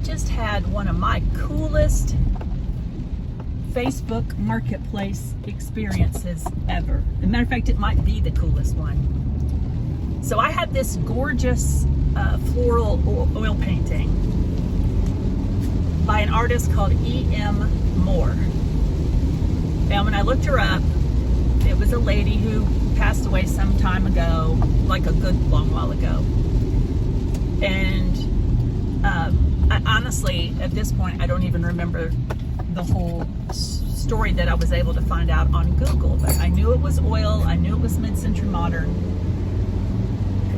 just had one of my coolest Facebook marketplace experiences ever. As a matter of fact, it might be the coolest one. So I had this gorgeous floral oil painting by an artist called E.M. Moore. And when I looked her up, it was a lady who passed away some time ago, like a good long while ago. And I honestly, at this point, I don't even remember the whole story that I was able to find out on Google. But I knew it was oil. I knew it was mid-century modern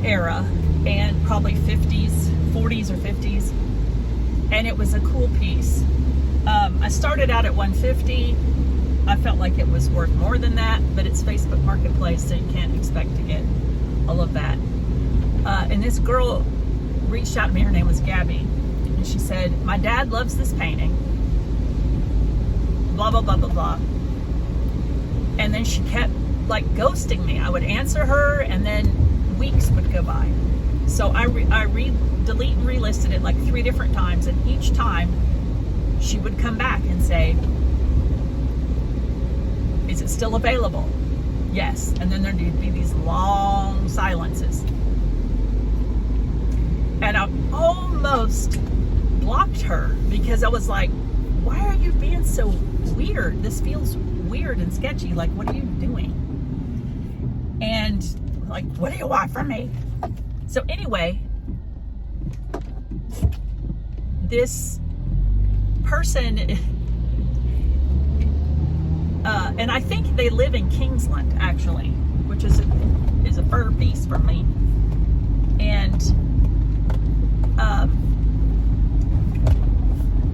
era, and probably 40s or 50s. And it was a cool piece. I started out at $150. I felt like it was worth more than that, but it's Facebook Marketplace, so you can't expect to get all of that. And this girl reached out to me. Her name was Gabby, and she said, "My dad loves this painting, blah, blah, blah, blah, blah." And then she kept like ghosting me. I would answer her, and then weeks would go by. So I delete and relisted it like 3 different times, and each time she would come back and say, "Is it still available?" Yes. And then there'd be these long silences. And I almost blocked her because I was like, "Why are you being so weird? This feels weird and sketchy. Like, what are you doing?" And like, "What do you want from me?" So anyway, this person, and I think they live in Kingsland, actually, which is a fur piece for me. And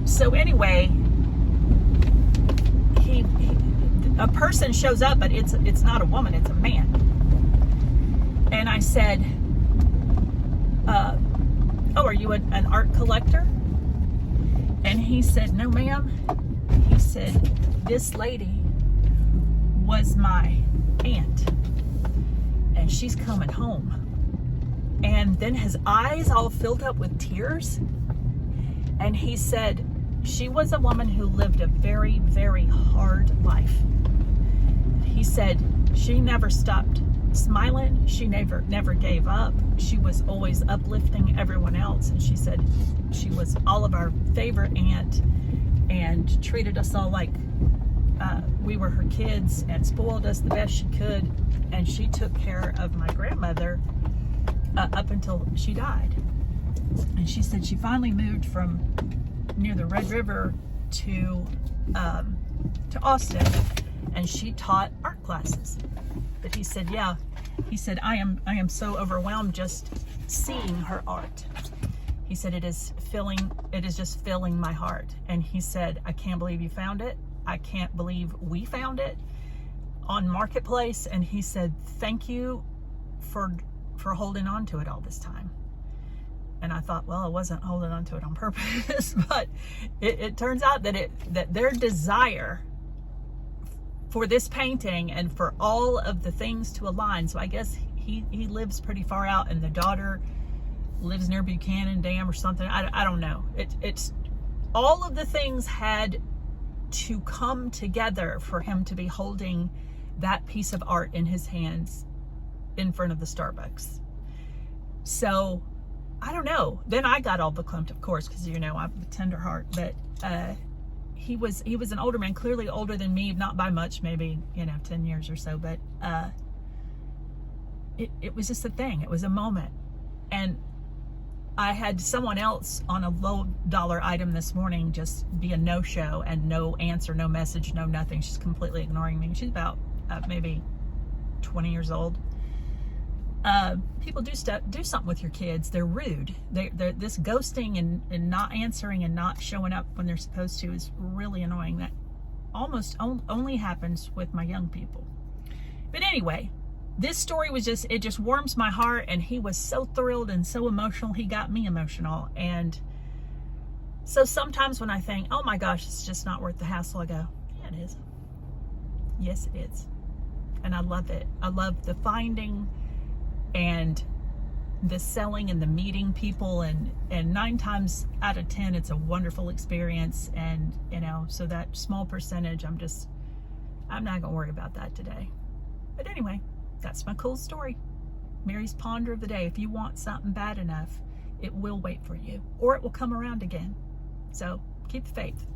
so anyway, a person shows up, but it's not a woman, it's a man. And I said, "Oh, are you an art collector?" And he said, "No, ma'am." He said, "This lady was my aunt, and she's coming home." And then his eyes all filled up with tears. And he said, "She was a woman who lived a very, very hard life." He said, "She never stopped smiling. She never gave up. She was always uplifting everyone else." And she said she was all of our favorite aunt and treated us all like we were her kids and spoiled us the best she could. And she took care of my grandmother up until she died. And she said she finally moved from near the Red River to Austin, and she taught art classes. But he said, "Yeah," he said, I am so overwhelmed just seeing her art." He said, it is just filling my heart." And he said, "I can't believe you found it. I can't believe we found it on Marketplace." And he said, "Thank you for holding on to it all this time." And I thought, well, I wasn't holding on to it on purpose, but it turns out that their desire for this painting and for all of the things to align. So I guess he lives pretty far out, and the daughter lives near Buchanan Dam or something. I don't know. It's all of the things had to come together for him to be holding that piece of art in his hands in front of the Starbucks. So I don't know. Then I got all clumped, of course, because I'm a tender heart. But he was an older man, clearly older than me, not by much, maybe 10 years or so. But it was just a thing. It was a moment. And I had someone else on a low dollar item this morning just be a no-show, and no answer, no message, no nothing. She's completely ignoring me. She's about maybe 20 years old. People do something with your kids. They're rude. They're this ghosting and not answering and not showing up when they're supposed to is really annoying. That almost only happens with my young people. But anyway, this story was it just warms my heart, and he was so thrilled and so emotional. He got me emotional. And so sometimes when I think, oh my gosh, it's just not worth the hassle, I go, yeah, it is. Yes, it is. And I love it. I love the finding and the selling and the meeting people, and 9 times out of 10 it's a wonderful experience. And you know, so that small percentage, I'm not gonna worry about that today. But anyway, that's my cool story. Maree's ponder of the day. If you want something bad enough, it will wait for you, or it will come around again. So keep the faith.